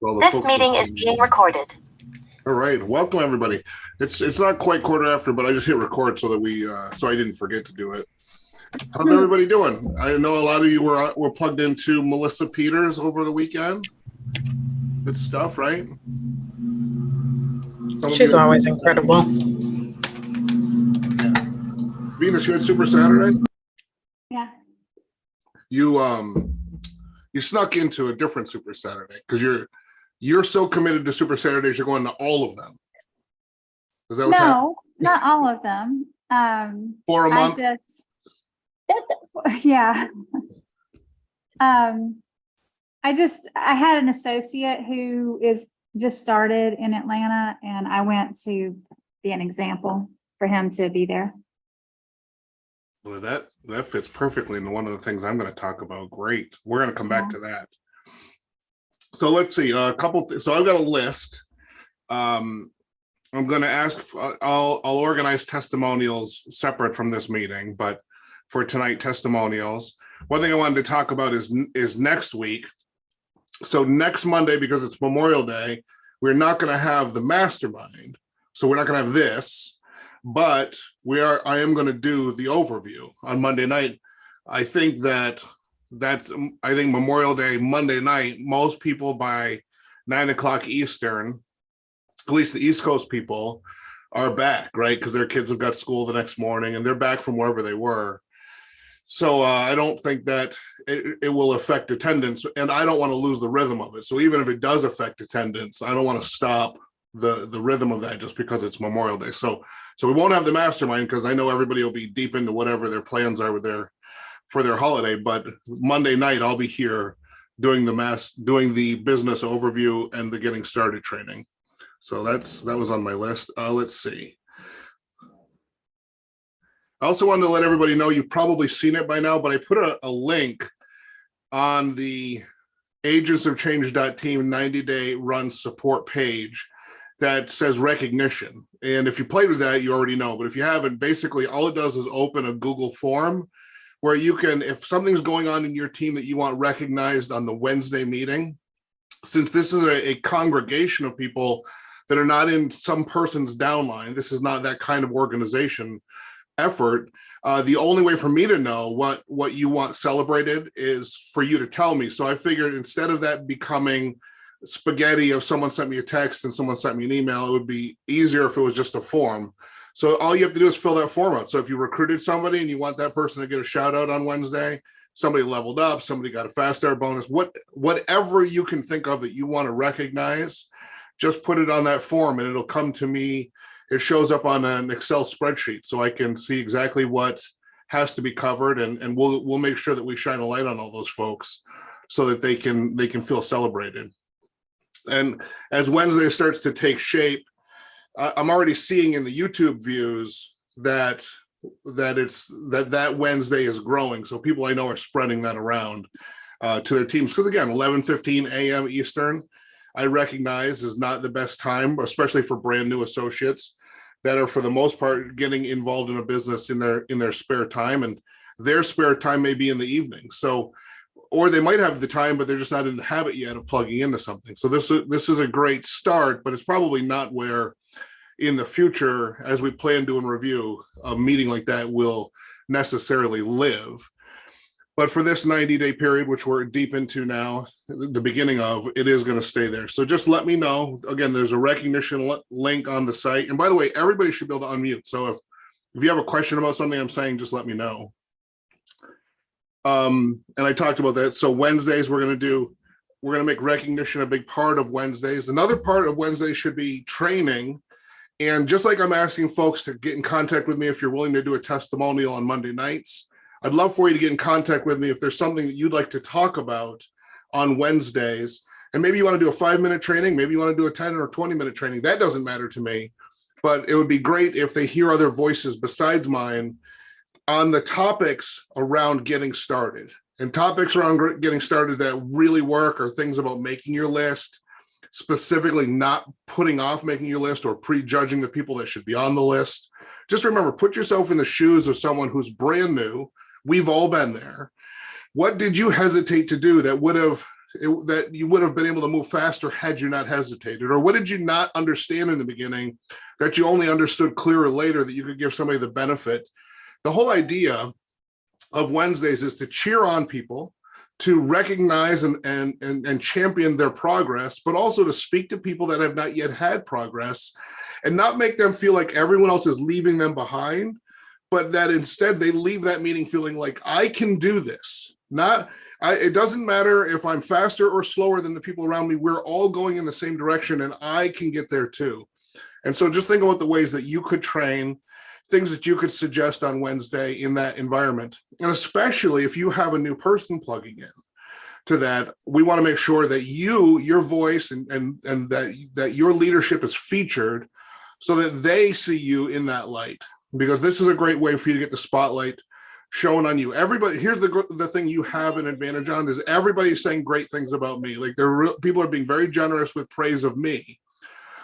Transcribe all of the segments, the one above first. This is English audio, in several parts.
Well, This meeting is being recorded. All right, welcome everybody. It's not quite quarter after, but I just hit record so that so I didn't forget to do it. How's everybody doing? I know a lot of you were plugged into Melissa Peters over the weekend. Good stuff, right? She's always incredible. Yes. Venus, you had Super Saturday? Yeah. You snuck into a different Super Saturday because you're so committed to Super Saturdays, you're going to all of them. Is that what's happening? No, not all of them. For a month? Yeah. I had an associate who is just started in Atlanta, and I went to be an example for him to be there. Well, that fits perfectly into one of the things I'm going to talk about. Great. We're going to come back to that. So let's see a couple. So I've got a list. I'm going to ask. I'll organize testimonials separate from this meeting, but for tonight, testimonials. One thing I wanted to talk about is next week. So next Monday, because it's Memorial Day, we're not going to have the mastermind. So we're not going to have this, but I am going to do the overview on Monday night. I think Memorial Day, Monday night, most people by 9 o'clock Eastern, at least the East Coast people, are back, right? Because their kids have got school the next morning and they're back from wherever they were. So I don't think that it will affect attendance, and I don't want to lose the rhythm of it. So even if it does affect attendance, I don't want to stop the rhythm of that just because it's Memorial Day. So we won't have the mastermind because I know everybody will be deep into whatever their plans are for their holiday. But Monday night I'll be here doing the business overview and the getting started training. So that was on my list. Let's see. I also wanted to let everybody know, you've probably seen it by now, but I put a link on the agentsofchange.team 90-day run support page that says recognition. And if you played with that, you already know. But if you haven't, basically all it does is open a Google form where you can, if something's going on in your team that you want recognized on the Wednesday meeting, since this is a congregation of people that are not in some person's downline, this is not that kind of organization effort. The only way for me to know what you want celebrated is for you to tell me. So I figured instead of that becoming spaghetti of someone sent me a text and someone sent me an email, it would be easier if it was just a form. So all you have to do is fill that form out. So if you recruited somebody and you want that person to get a shout out on Wednesday, somebody leveled up, somebody got a fast start bonus, whatever you can think of that you want to recognize, just put it on that form and it'll come to me. It shows up on an Excel spreadsheet so I can see exactly what has to be covered, and we'll make sure that we shine a light on all those folks so that they can feel celebrated. And as Wednesday starts to take shape, I'm already seeing in the YouTube views that Wednesday is growing. So people I know are spreading that around to their teams, because again, 11:15 a.m. Eastern, I recognize is not the best time, especially for brand new associates that are for the most part getting involved in a business in their spare time, and their spare time may be in the evening. So, or they might have the time, but they're just not in the habit yet of plugging into something. So this is a great start, but it's probably not where in the future, as we plan to and review, a meeting like that will necessarily live. But for this 90-day period, which we're deep into now, the beginning of, it is going to stay there. So just let me know. Again, there's a recognition link on the site. And by the way, everybody should be able to unmute. So if you have a question about something I'm saying, just let me know. And I talked about that. So Wednesdays, we're going to make recognition a big part of Wednesdays. Another part of Wednesdays should be training. And just like I'm asking folks to get in contact with me if you're willing to do a testimonial on Monday nights, I'd love for you to get in contact with me if there's something that you'd like to talk about on Wednesdays. And maybe you want to do a 5-minute training, maybe you want to do a 10 or 20-minute training. That doesn't matter to me, but it would be great if they hear other voices besides mine on the topics around getting started. And topics around getting started that really work are things about making your list, specifically not putting off making your list or prejudging the people that should be on the list. Just remember, put yourself in the shoes of someone who's brand new. We've all been there. What did you hesitate to do that would have that you would have been able to move faster had you not hesitated? Or what did you not understand in the beginning that you only understood clearer later that you could give somebody the benefit? The whole idea of Wednesdays is to cheer on people, to recognize and champion their progress, but also to speak to people that have not yet had progress and not make them feel like everyone else is leaving them behind, but that instead they leave that meeting feeling like, I can do this. It doesn't matter if I'm faster or slower than the people around me. We're all going in the same direction and I can get there too. And so just think about the ways that you could train, things that you could suggest on Wednesday in that environment. And especially if you have a new person plugging in to that, we want to make sure that your voice and that your leadership is featured so that they see you in that light, because this is a great way for you to get the spotlight shown on you. Everybody, here's the thing you have an advantage on is everybody's saying great things about me. Like people are being very generous with praise of me.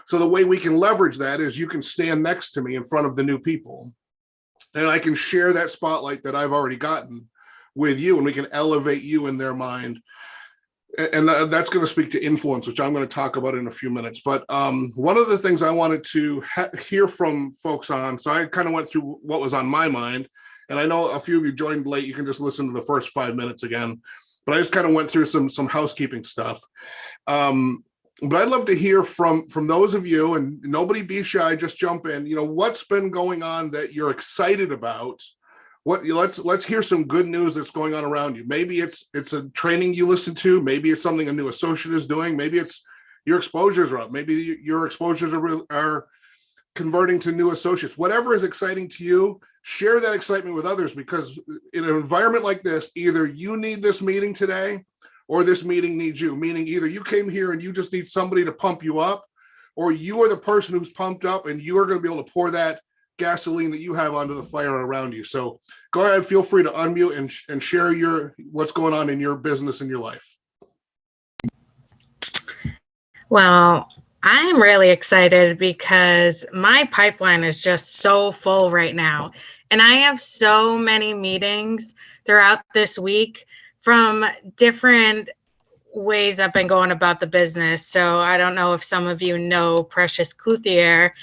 So the way we can leverage that is you can stand next to me in front of the new people and I can share that spotlight that I've already gotten with you and we can elevate you in their mind. And that's going to speak to influence, which I'm going to talk about in a few minutes. But one of the things I wanted to hear from folks on, so I kind of went through what was on my mind. And I know a few of you joined late. You can just listen to the first 5 minutes again. But I just kind of went through some housekeeping stuff. But I'd love to hear from those of you, and nobody be shy, just jump in. What's been going on that you're excited about? Let's hear some good news that's going on around you. Maybe it's a training you listen to. Maybe it's something a new associate is doing. Maybe it's your exposures are up. Maybe your exposures are converting to new associates. Whatever is exciting to you, share that excitement with others, because in an environment like this, either you need this meeting today or this meeting needs you, meaning either you came here and you just need somebody to pump you up, or you are the person who's pumped up and you are going to be able to pour that gasoline that you have onto the fire around you. So go ahead, feel free to unmute and share what's going on in your business and your life. Well, I'm really excited because my pipeline is just so full right now. And I have so many meetings throughout this week from different ways I've been going about the business. So I don't know if some of you know Precious Couthier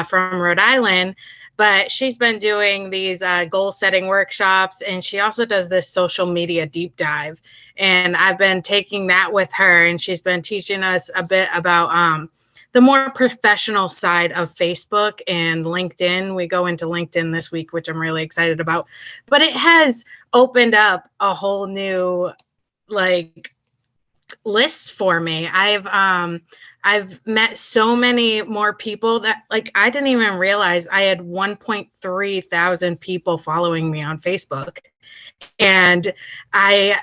from Rhode Island, but she's been doing these goal setting workshops, and she also does this social media deep dive. And I've been taking that with her, and she's been teaching us a bit about the more professional side of Facebook and LinkedIn. We go into LinkedIn this week, which I'm really excited about, but it has opened up a whole new list for me. I've met so many more people that I didn't even realize I had 1.3 thousand people following me on Facebook. And I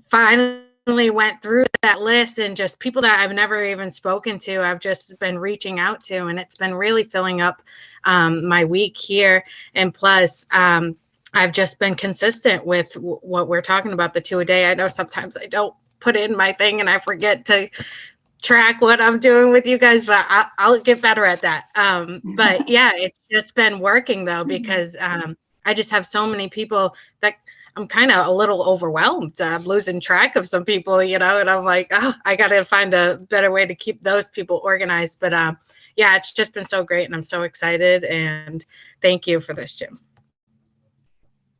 finally went through that list, and just people that I've never even spoken to, I've just been reaching out to, and it's been really filling up my week here. And plus, I've just been consistent with what we're talking about, the 2 a day. I know sometimes I don't put in my thing and I forget to track what I'm doing with you guys, but I'll get better at that. But yeah, it's just been working though, because I just have so many people that I'm kind of a little overwhelmed. I'm losing track of some people, and I'm like, oh, I got to find a better way to keep those people organized. But yeah, it's just been so great, and I'm so excited. And thank you for this, Jim.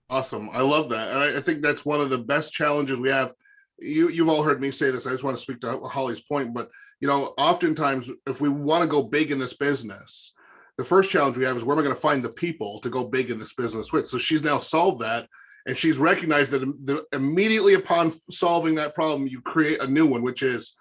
Awesome. I love that. And I think that's one of the best challenges we have. You've all heard me say this. I just want to speak to Holly's point, but oftentimes if we want to go big in this business, the first challenge we have is where am I going to find the people to go big in this business with? So she's now solved that, and she's recognized that immediately upon solving that problem, you create a new one, which is,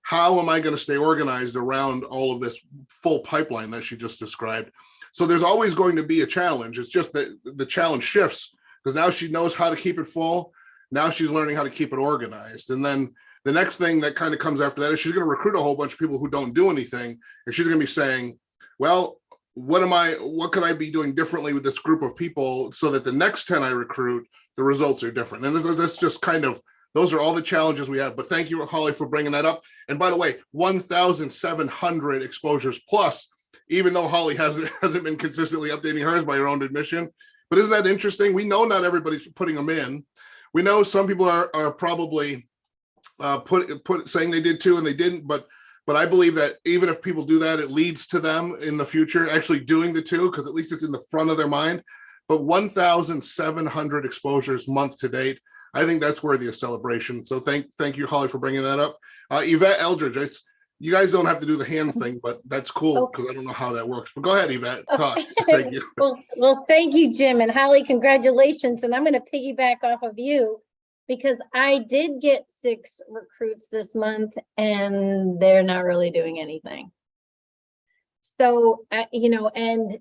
how am I going to stay organized around all of this full pipeline that she just described? So there's always going to be a challenge. It's just that the challenge shifts, because now she knows how to keep it full. Now she's learning how to keep it organized. And then the next thing that kind of comes after that is she's going to recruit a whole bunch of people who don't do anything. And she's going to be saying, well, what could I be doing differently with this group of people so that the next 10 I recruit, the results are different? And this just kind of, those are all the challenges we have. But thank you, Holly, for bringing that up. And by the way, 1,700 exposures plus, even though Holly hasn't been consistently updating hers by her own admission. But isn't that interesting? We know not everybody's putting them in. We know some people are probably put saying they did too and they didn't, but I believe that even if people do that, it leads to them in the future actually doing the two, because at least it's in the front of their mind. But 1,700 exposures month to date, I think that's worthy of celebration. So thank you, Holly, for bringing that up. Yvette Eldridge, you guys don't have to do the hand thing, but that's cool because I don't know how that works. But go ahead, Yvette. Talk. Thank you. Well, thank you, Jim, and Holly, congratulations. And I'm going to piggyback off of you because I did get 6 recruits this month and they're not really doing anything. So, and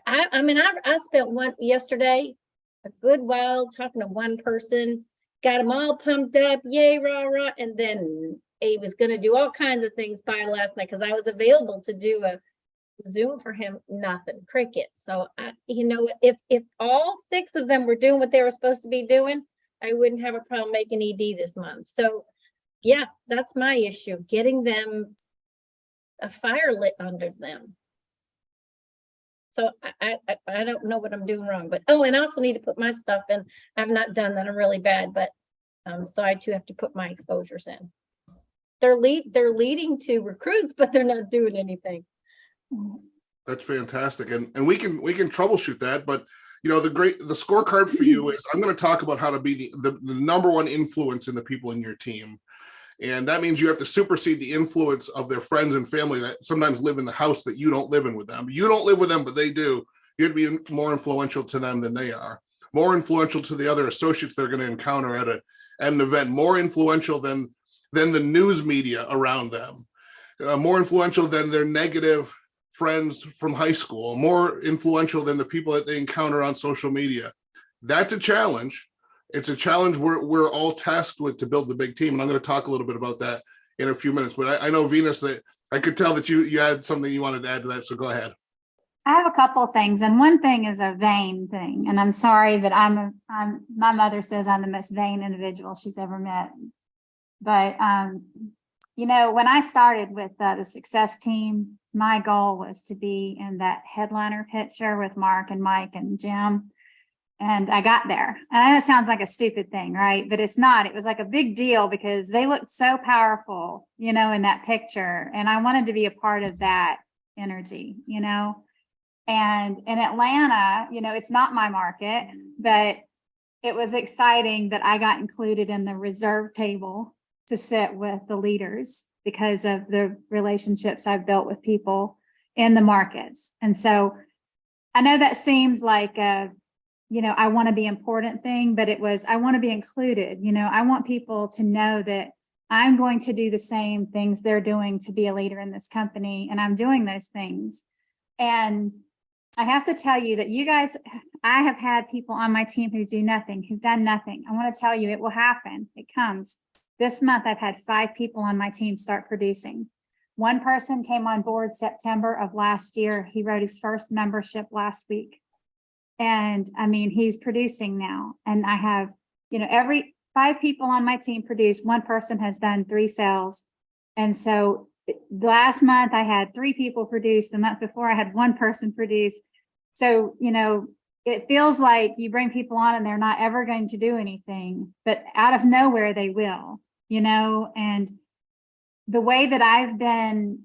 I spent yesterday a good while talking to one person, got them all pumped up, yay, rah, rah, and then he was going to do all kinds of things by last night because I was available to do a Zoom for him, nothing, cricket. So, if all 6 of them were doing what they were supposed to be doing, I wouldn't have a problem making ED this month. So, yeah, that's my issue, getting them a fire lit under them. So I don't know what I'm doing wrong, but and I also need to put my stuff in. I've not done that. I'm really bad, but so I too have to put my exposures in. They're leading to recruits, but they're not doing anything. That's fantastic, and we can troubleshoot that. But the scorecard for you is I'm going to talk about how to be the number one influence in the people in your team. And that means you have to supersede the influence of their friends and family that sometimes live in the house that you don't live in with them. You don't live with them, but they do. You have to be more influential to them than they are. More influential to the other associates they're going to encounter at an event. More influential than the news media around them. More influential than their negative friends from high school. More influential than the people that they encounter on social media. That's a challenge. It's a challenge we're all tasked with to build the big team. And I'm going to talk a little bit about that in a few minutes. But I know, Venus, that I could tell that you had something you wanted to add to that. So go ahead. I have a couple of things. And one thing is a vain thing. And I'm sorry, but my mother says I'm the most vain individual she's ever met. But, when I started with the success team, my goal was to be in that headliner picture with Mark and Mike and Jim. And I got there. And I know it sounds like a stupid thing, right? But it's not. It was like a big deal because they looked so powerful, in that picture. And I wanted to be a part of that energy, And in Atlanta, it's not my market, but it was exciting that I got included in the reserve table to sit with the leaders because of the relationships I've built with people in the markets. And so I know that seems like I want to be important thing, but it was, I want to be included. I want people to know that I'm going to do the same things they're doing to be a leader in this company. And I'm doing those things. And I have to tell you that you guys, I have had people on my team who do nothing, who've done nothing. I want to tell you, it will happen. It comes. This month, I've had 5 people on my team start producing. One person came on board September of last year. He wrote his first membership last week. And he's producing now. And I have, every 5 people on my team produce. One person has done 3 sales. And so last month I had 3 people produce. The month before I had 1 person produce. So, it feels like you bring people on and they're not ever going to do anything, but out of nowhere they will, and the way that I've been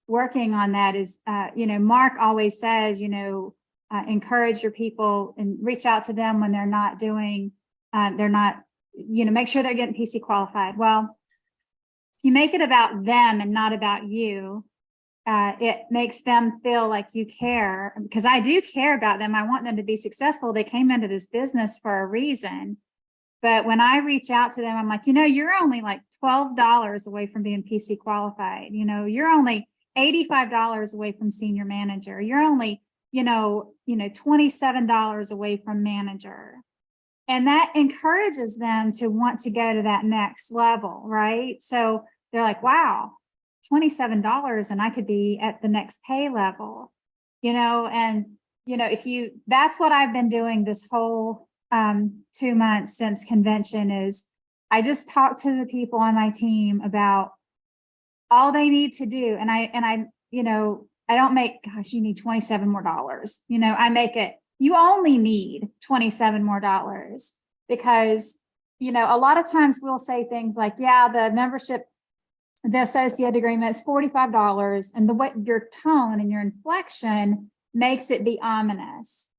working on that is, Mark always says, encourage your people and reach out to them when they're not, make sure they're getting PC qualified. Well, if you make it about them and not about you, it makes them feel like you care, because I do care about them. I want them to be successful. They came into this business for a reason. But when I reach out to them, I'm like, you're only like $12 away from being PC qualified. You're only $85 away from senior manager. You're only $27 away from manager. And that encourages them to want to go to that next level, right? So they're like, wow, $27 and I could be at the next pay level, that's what I've been doing this whole 2 months since convention is I just talk to the people on my team about all they need to do. And I don't make, gosh, you need $27 more. I make it, you only need $27 more because a lot of times we'll say things like, yeah, the membership, the associate agreement is $45, and the way your tone and your inflection makes it be ominous.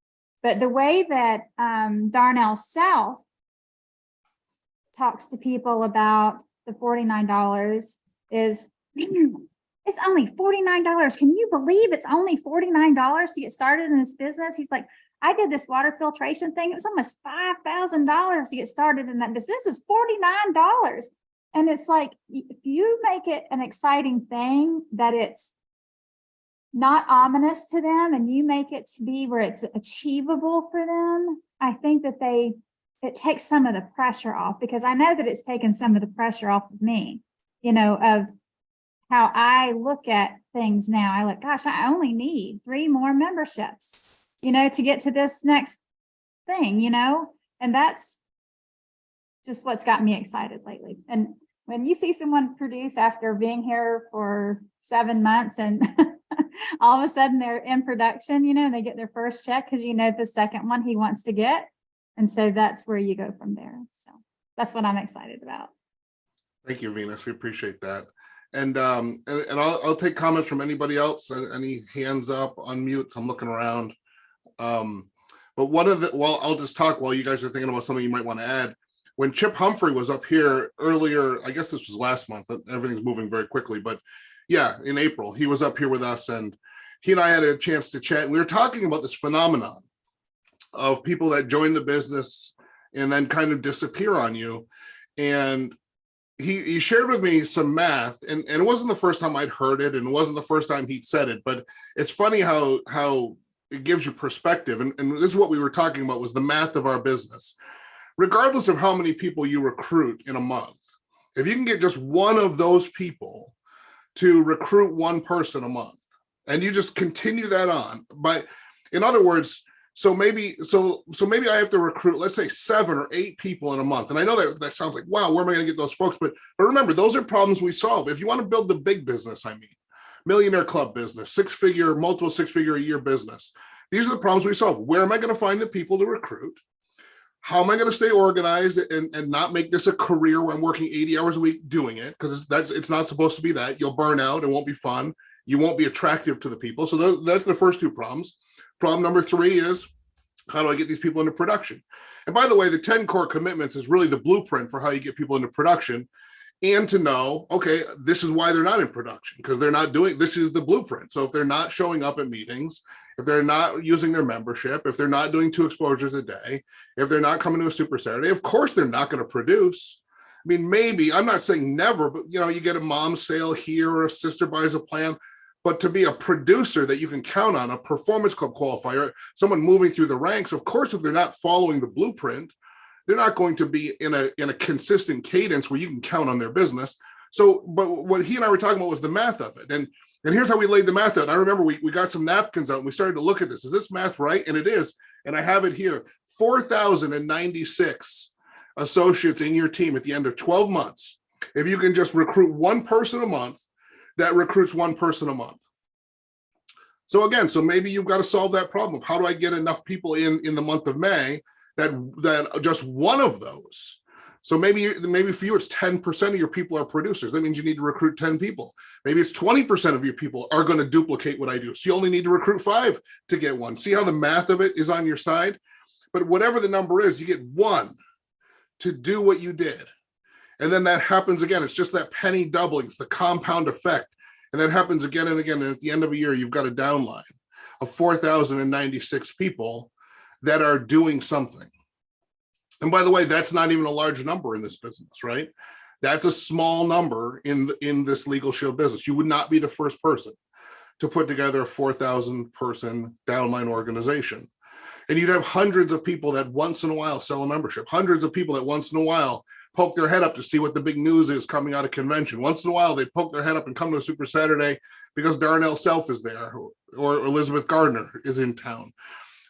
But the way that Darnell South talks to people about the $49 is, it's only $49. Can you believe it's only $49 to get started in this business? He's like, I did this water filtration thing. It was almost $5,000 to get started in that business. This is $49. And it's like, if you make it an exciting thing that it's not ominous to them, and you make it to be where it's achievable for them, I think that it takes some of the pressure off, because I know that it's taken some of the pressure off of me, of how I look at things now. I look, gosh, I only need 3 more memberships, to get to this next thing, and that's just what's got me excited lately. And when you see someone produce after being here for 7 months and all of a sudden they're in production, and they get their first check, because the second one he wants to get. And so that's where you go from there. So that's what I'm excited about. Thank you, Venus. We appreciate that. And I'll take comments from anybody else. Any hands up, unmute. I'm looking around. But I'll just talk while you guys are thinking about something you might want to add. When Chip Humphrey was up here earlier, I guess this was last month, everything's moving very quickly, but yeah, in April, he was up here with us, and he and I had a chance to chat. And we were talking about this phenomenon of people that join the business and then kind of disappear on you. And he shared with me some math, and it wasn't the first time I'd heard it, and it wasn't the first time he'd said it, but it's funny how it gives you perspective. And this is what we were talking about, was the math of our business. Regardless of how many people you recruit in a month, if you can get just one of those people to recruit one person a month, and you just continue that on, but in other words, so maybe I have to recruit, let's say 7 or 8 people in a month. And I know that sounds like, wow, where am I going to get those folks? But remember, those are problems we solve. If you want to build the big business, millionaire club business, multiple six-figure a year business, these are the problems we solve. Where am I going to find the people to recruit? How am I going to stay organized and not make this a career where I'm working 80 hours a week doing it? Because it's not supposed to be that. You'll burn out. It won't be fun. You won't be attractive to the people. So that's the first 2 problems. Problem number 3 is, how do I get these people into production? And by the way, the 10 core commitments is really the blueprint for how you get people into production, and to know, okay, this is why they're not in production, because they're not doing, this is the blueprint. So if they're not showing up at meetings, if they're not using their membership, if they're not doing 2 exposures a day, if they're not coming to a Super Saturday, of course they're not going to produce. I mean, maybe, I'm not saying never, but you get a mom sale here or a sister buys a plan, but to be a producer that you can count on, a performance club qualifier, someone moving through the ranks, of course, if they're not following the blueprint, they're not going to be in a consistent cadence where you can count on their business. So, but what he and I were talking about was the math of it. And here's how we laid the math out. And I remember we got some napkins out and we started to look at this. Is this math right? And it is. And I have it here. 4,096 associates in your team at the end of 12 months. If you can just recruit one person a month, that recruits one person a month. So again, maybe you've got to solve that problem of how do I get enough people in the month of May that just one of those. So maybe for you, it's 10% of your people are producers. That means you need to recruit 10 people. Maybe it's 20% of your people are going to duplicate what I do. So you only need to recruit 5 to get one. See how the math of it is on your side? But whatever the number is, you get 1 to do what you did. And then that happens again. It's just that penny doubling. It's the compound effect. And that happens again and again. And at the end of a year, you've got a downline of 4,096 people that are doing something. And by the way, that's not even a large number in this business, right? That's a small number in this Legal Shield business. You would not be the first person to put together a 4,000 person downline organization. And you'd have hundreds of people that once in a while sell a membership, hundreds of people that once in a while poke their head up to see what the big news is coming out of convention. Once in a while, they poke their head up and come to a Super Saturday because Darnell Self is there or Elizabeth Gardner is in town.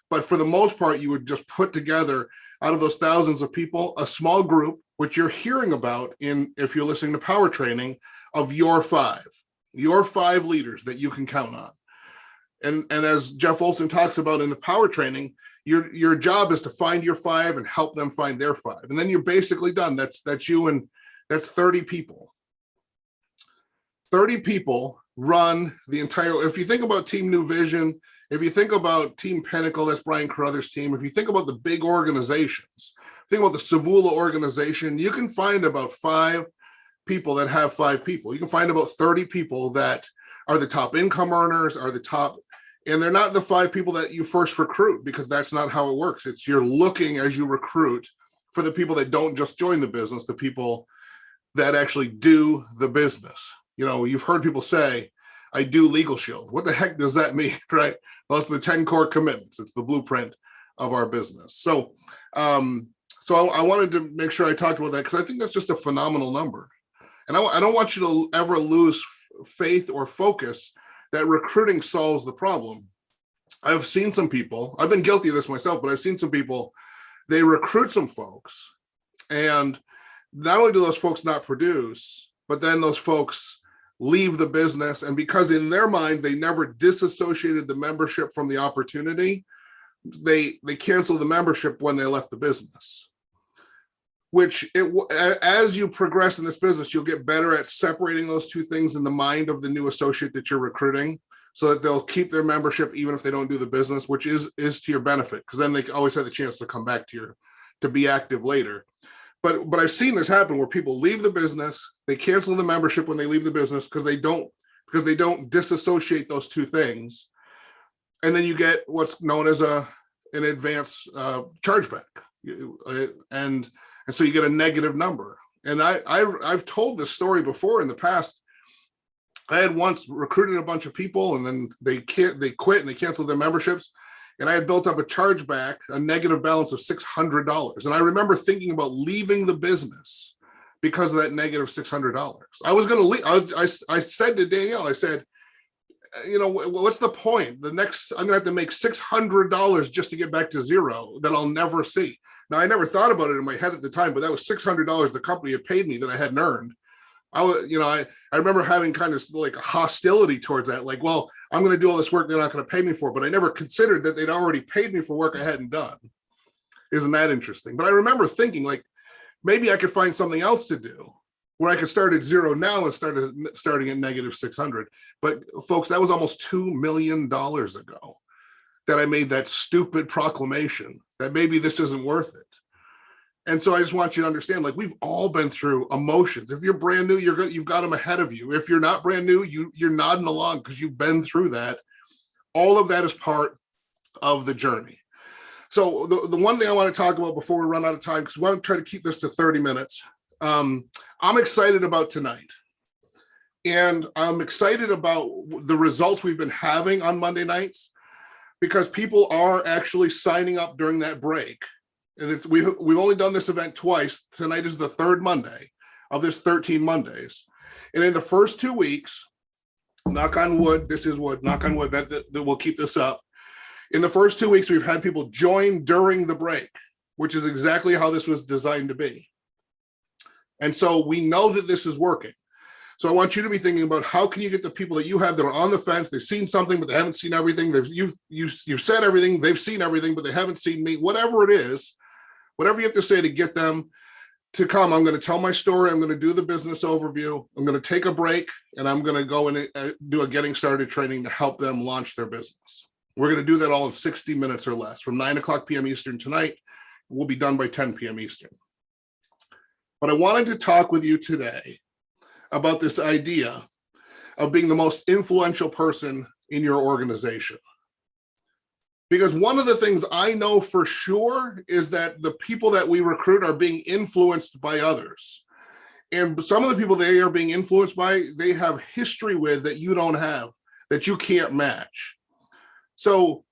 But for the most part, you would just put together out of those thousands of people, a small group, which you're hearing about if you're listening to Power Training, of your 5 leaders that you can count on. And as Jeff Olson talks about in the Power Training, Your job is to find your 5 and help them find their 5. And then you're basically done. That's you, and that's 30 people. 30 people run the entire, if you think about Team New Vision, if you think about Team Pinnacle, that's Brian Carruthers' team. If you think about the big organizations, think about the Savula organization, you can find about 5 people that have 5 people. You can find about 30 people that are the top income earners, are the top, and they're not the 5 people that you first recruit, because that's not how it works. It's you're looking as you recruit for the people that don't just join the business, the people that actually do the business. You know, you've heard people say, I do Legal Shield. What the heck does that mean, right? Well, it's the 10 core commitments. It's the blueprint of our business. So, I wanted to make sure I talked about that, because I think that's just a phenomenal number. And I don't want you to ever lose faith or focus that recruiting solves the problem. I've seen some people, I've been guilty of this myself, but I've seen some people, they recruit some folks, and not only do those folks not produce, but then those folks leave the business. And because in their mind, they never disassociated the membership from the opportunity, they canceled the membership when they left the business. Which, as you progress in this business, you'll get better at separating those two things in the mind of the new associate that you're recruiting, so that they'll keep their membership even if they don't do the business, which is to your benefit, because then they always have the chance to come back to be active later. But I've seen this happen where people leave the business, they cancel the membership when they leave the business because they don't disassociate those two things, and then you get what's known as an advance chargeback, and so you get a negative number. And I've told this story before in the past. I had once recruited a bunch of people, and then they quit and they canceled their memberships. And I had built up a chargeback, a negative balance of $600. And I remember thinking about leaving the business because of that negative $600. I was going to leave. I said to Danielle, I said, you know, what's the point? I'm going to have to make $600 just to get back to zero that I'll never see. Now, I never thought about it in my head at the time, but that was $600 the company had paid me that I hadn't earned. I remember having kind of like a hostility towards that. Like, well, I'm going to do all this work they're not going to pay me for, but I never considered that they'd already paid me for work I hadn't done. Isn't that interesting? But I remember thinking, like, maybe I could find something else to do where I could start at zero now and starting at negative 600. But folks, that was almost $2 million ago that I made that stupid proclamation that maybe this isn't worth it. And so I just want you to understand, like, we've all been through emotions. If you're brand new, you've got them ahead of you. If you're not brand new, you're nodding along because you've been through that. All of that is part of the journey. So the one thing I want to talk about before we run out of time, because we want to try to keep this to 30 minutes. I'm excited about tonight. And I'm excited about the results we've been having on Monday nights, because people are actually signing up during that break. And we've only done this event twice. Tonight is the 3rd Monday of this 13 Mondays. And in the first 2 weeks, knock on wood, this is wood, knock on wood, that we'll keep this up. In the first 2 weeks, we've had people join during the break, which is exactly how this was designed to be. And so we know that this is working. So I want you to be thinking about, how can you get the people that you have that are on the fence, they've seen something, but they haven't seen everything. You've said everything, they've seen everything, but they haven't seen me, whatever it is. Whatever you have to say to get them to come. I'm going to tell my story. I'm going to do the business overview. I'm going to take a break, and I'm going to go and do a getting started training to help them launch their business. We're going to do that all in 60 minutes or less, from 9:00 p.m. Eastern tonight. We'll be done by 10 p.m. Eastern. But I wanted to talk with you today about this idea of being the most influential person in your organization. Because one of the things I know for sure is that the people that we recruit are being influenced by others. And some of the people they are being influenced by, they have history with that you don't have, that you can't match. So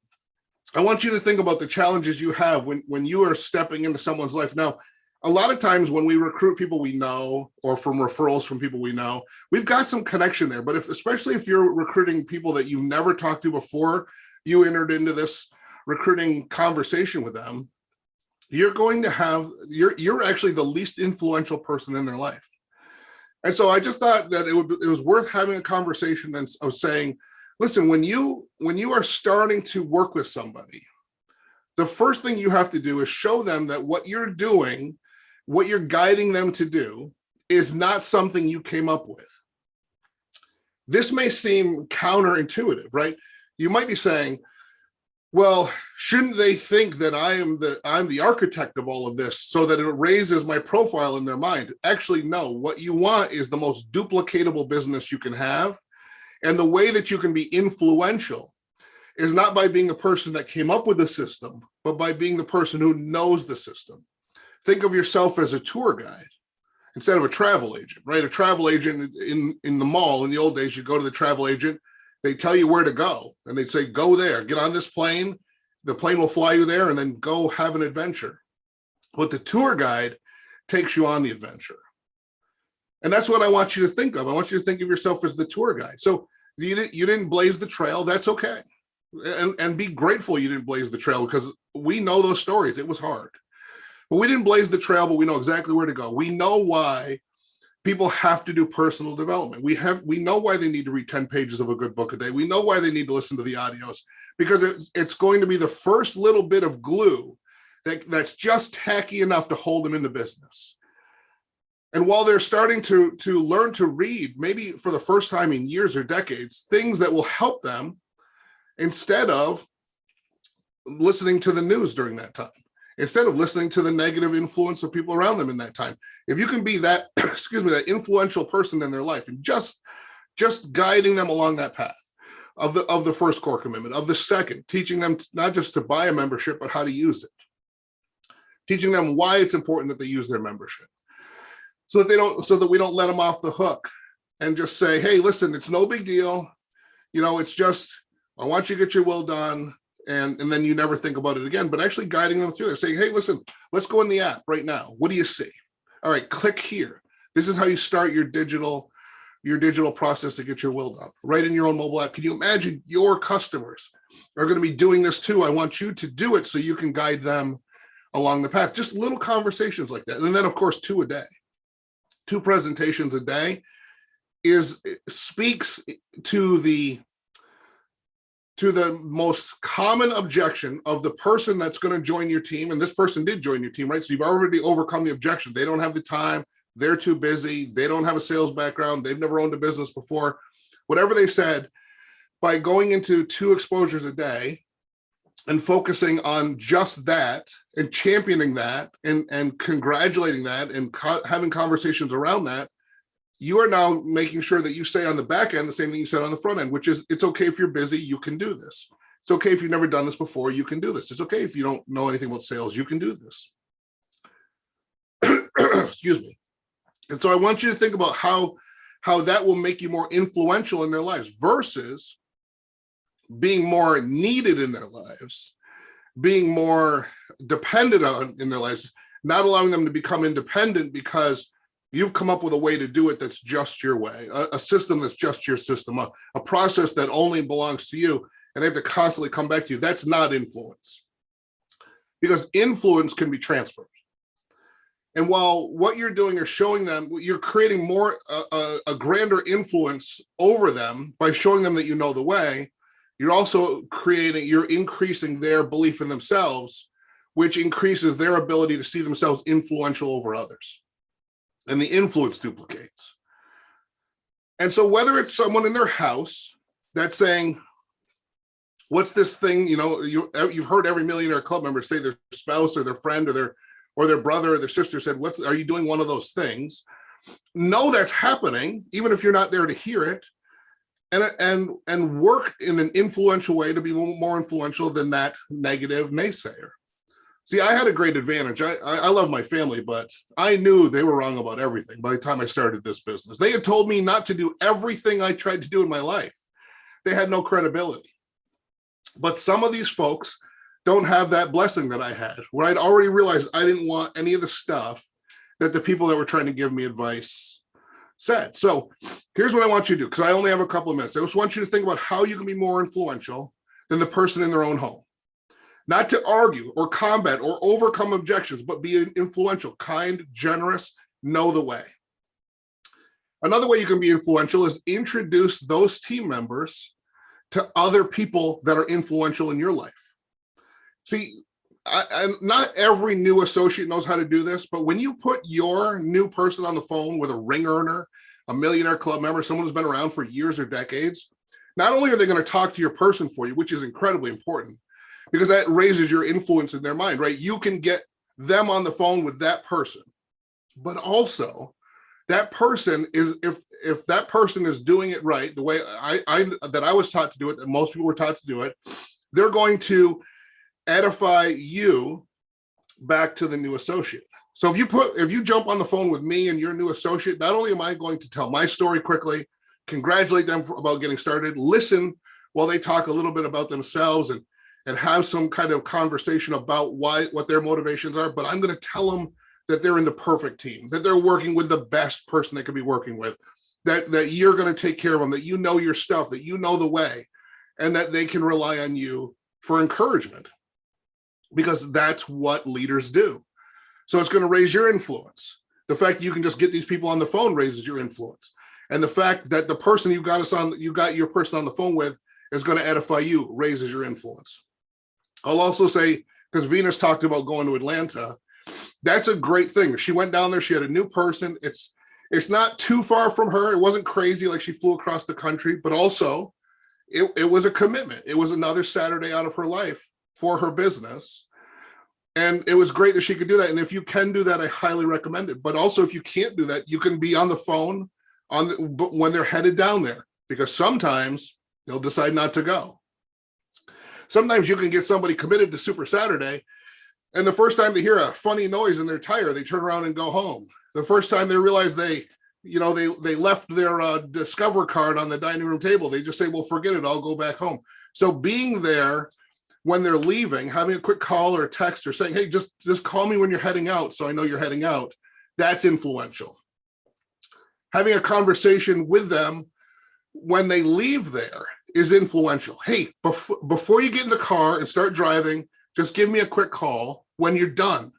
I want you to think about the challenges you have when you are stepping into someone's life. Now, a lot of times when we recruit people we know, or from referrals from people we know, we've got some connection there. But especially if you're recruiting people that you've never talked to before, you entered into this recruiting conversation with them, you're actually the least influential person in their life. And so I just thought that it was worth having a conversation of saying, listen, when you are starting to work with somebody, the first thing you have to do is show them that what you're doing, what you're guiding them to do, is not something you came up with. This may seem counterintuitive, right? You might be saying, well, shouldn't they think that I'm the architect of all of this so that it raises my profile in their mind? Actually, no. What you want is the most duplicatable business you can have. And the way that you can be influential is not by being the person that came up with the system, but by being the person who knows the system. Think of yourself as a tour guide instead of a travel agent, right? A travel agent in the mall, in the old days, you go to the travel agent, they tell you where to go, and they'd say, go there, get on this plane, the plane will fly you there, and then go have an adventure. But the tour guide takes you on the adventure. And that's what I want you to think of. I want you to think of yourself as the tour guide. So you didn't blaze the trail, that's okay. And be grateful you didn't blaze the trail, because we know those stories, it was hard. But we didn't blaze the trail, but we know exactly where to go. We know why people have to do personal development. We know why they need to read 10 pages of a good book a day. We know why they need to listen to the audios, because it's going to be the first little bit of glue that's just tacky enough to hold them in the business. And while they're starting to learn to read, maybe for the first time in years or decades, things that will help them instead of listening to the news during that time, instead of listening to the negative influence of people around them in that time. If you can be that, that influential person in their life, and just guiding them along that path of the first core commitment, of the second, teaching them not just to buy a membership, but how to use it, teaching them why it's important that they use their membership, so that we don't let them off the hook and just say, hey, listen, it's no big deal. It's just, I want you to get your will done. And then you never think about it again, but actually guiding them through there, saying, hey, listen, let's go in the app right now. What do you see? All right, click here. This is how you start your digital process to get your will done, right in your own mobile app. Can you imagine your customers are going to be doing this too? I want you to do it so you can guide them along the path. Just little conversations like that. And then, of course, 2 a day. 2 presentations a day speaks to the most common objection of the person that's going to join your team. And this person did join your team, right? So you've already overcome the objection. They don't have the time. They're too busy. They don't have a sales background. They've never owned a business before. Whatever they said, by going into 2 exposures a day and focusing on just that and championing that and congratulating that and having conversations around that, you are now making sure that you say on the back end the same thing you said on the front end, which is, it's okay if you're busy, you can do this. It's okay if you've never done this before, you can do this. It's okay if you don't know anything about sales, you can do this. Excuse me. And so I want you to think about how that will make you more influential in their lives versus being more needed in their lives, being more dependent on in their lives, not allowing them to become independent because you've come up with a way to do it that's just your way, a system that's just your system, a process that only belongs to you, and they have to constantly come back to you. That's not influence, because influence can be transferred. And while what you're doing is showing them, you're creating more a grander influence over them by showing them that you know the way, you're also you're increasing their belief in themselves, which increases their ability to see themselves influential over others. And the influence duplicates. And so whether it's someone in their house that's saying, what's this thing, you've heard every Millionaire Club member say their spouse or their friend or their brother or their sister said, are you doing one of those things? Know that's happening, even if you're not there to hear it, and work in an influential way to be more influential than that negative naysayer. See, I had a great advantage. I love my family, but I knew they were wrong about everything by the time I started this business. They had told me not to do everything I tried to do in my life. They had no credibility. But some of these folks don't have that blessing that I had, where I'd already realized I didn't want any of the stuff that the people that were trying to give me advice said. So here's what I want you to do, because I only have a couple of minutes. I just want you to think about how you can be more influential than the person in their own home. Not to argue or combat or overcome objections, but be influential, kind, generous, know the way. Another way you can be influential is introduce those team members to other people that are influential in your life. See, and not every new associate knows how to do this, but when you put your new person on the phone with a ring earner, a millionaire club member, someone who's been around for years or decades, not only are they going to talk to your person for you, which is incredibly important, because that raises your influence in their mind, right? You can get them on the phone with that person, but also that person is, if that person is doing it right, the way I was taught to do it, that most people were taught to do it, they're going to edify you back to the new associate. So if you jump on the phone with me and your new associate, not only am I going to tell my story quickly, congratulate them about getting started, listen while they talk a little bit about themselves and have some kind of conversation about what their motivations are, but I'm going to tell them that they're in the perfect team, that they're working with the best person they could be working with, that you're going to take care of them, that you know your stuff, that you know the way, and that they can rely on you for encouragement, because that's what leaders do. So it's going to raise your influence. The fact that you can just get these people on the phone raises your influence. And the fact that the person you got your person on the phone with is going to edify you raises your influence. I'll also say, because Venus talked about going to Atlanta, that's a great thing. She went down there, she had a new person. It's not too far from her. It wasn't crazy like she flew across the country, but also it was a commitment. It was another Saturday out of her life for her business. And it was great that she could do that. And if you can do that, I highly recommend it. But also, if you can't do that, you can be on the phone when they're headed down there, because sometimes they'll decide not to go. Sometimes you can get somebody committed to Super Saturday, and the first time they hear a funny noise in their tire, they turn around and go home. The first time they realize they left their Discover card on the dining room table, they just say, well, forget it, I'll go back home. So being there when they're leaving, having a quick call or a text or saying, hey, just call me when you're heading out so I know you're heading out, that's influential. Having a conversation with them when they leave there is influential. Hey, before you get in the car and start driving, just give me a quick call when you're done.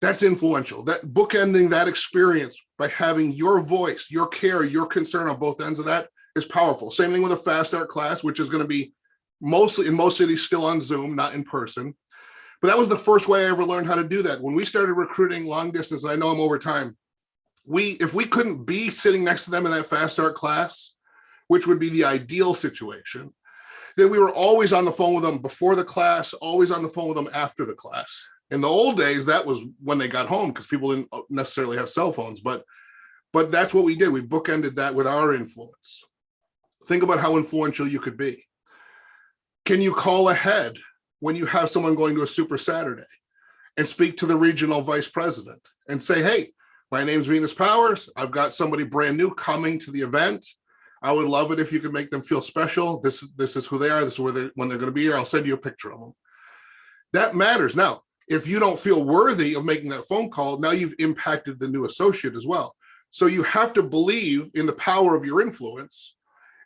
That's influential. That bookending that experience by having your voice, your care, your concern on both ends of that is powerful. Same thing with a fast start class, which is going to be mostly in most cities still on Zoom, not in person. But that was the first way I ever learned how to do that. When we started recruiting long distance, and I know I'm over time, if we couldn't be sitting next to them in that fast start class, which would be the ideal situation, then we were always on the phone with them before the class, always on the phone with them after the class. In the old days, that was when they got home, because people didn't necessarily have cell phones, but that's what we did. We bookended that with our influence. Think about how influential you could be. Can you call ahead when you have someone going to a Super Saturday and speak to the regional vice president and say, hey, my name's Venus Powers. I've got somebody brand new coming to the event. I would love it if you could make them feel special. This is who they are. This is when they're going to be here. I'll send you a picture of them. That matters. Now, if you don't feel worthy of making that phone call, now you've impacted the new associate as well. So you have to believe in the power of your influence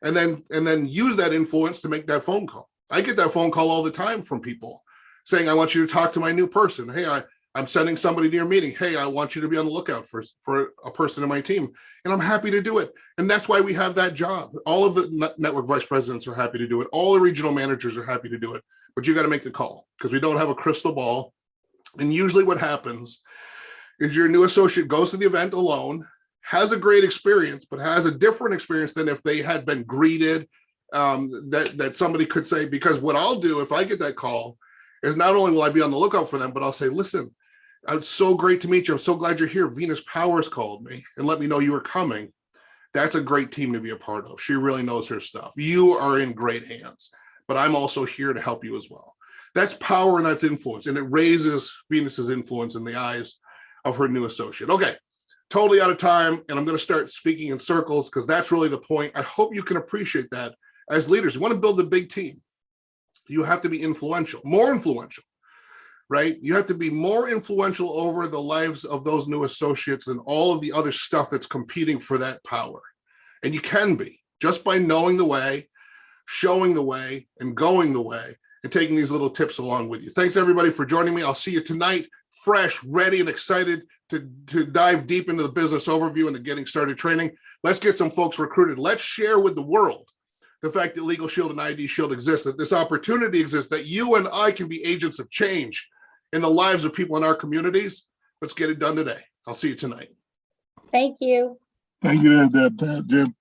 and then use that influence to make that phone call. I get that phone call all the time from people saying, I want you to talk to my new person. Hey, I'm sending somebody to your meeting. Hey, I want you to be on the lookout for a person in my team. And I'm happy to do it. And that's why we have that job. All of the network vice presidents are happy to do it. All the regional managers are happy to do it. But you got to make the call, because we don't have a crystal ball. And usually what happens is your new associate goes to the event alone, has a great experience, but has a different experience than if they had been greeted, that somebody could say, because what I'll do if I get that call is not only will I be on the lookout for them, but I'll say, listen, it's so great to meet you. I'm so glad you're here. Venus Powers called me and let me know you were coming. That's a great team to be a part of. She really knows her stuff. You are in great hands, but I'm also here to help you as well. That's power and that's influence. And it raises Venus's influence in the eyes of her new associate. Okay, totally out of time. And I'm going to start speaking in circles, because that's really the point. I hope you can appreciate that as leaders. You want to build a big team. You have to be influential, more influential, right? You have to be more influential over the lives of those new associates than all of the other stuff that's competing for that power. And you can be, just by knowing the way, showing the way, and going the way, and taking these little tips along with you. Thanks everybody for joining me. I'll see you tonight, fresh, ready, and excited to dive deep into the business overview and the getting started training. Let's get some folks recruited. Let's share with the world the fact that Legal Shield and ID Shield exists, that this opportunity exists, that you and I can be agents of change in the lives of people in our communities. Let's get it done today. I'll see you tonight. Thank you. Thank you, Jim.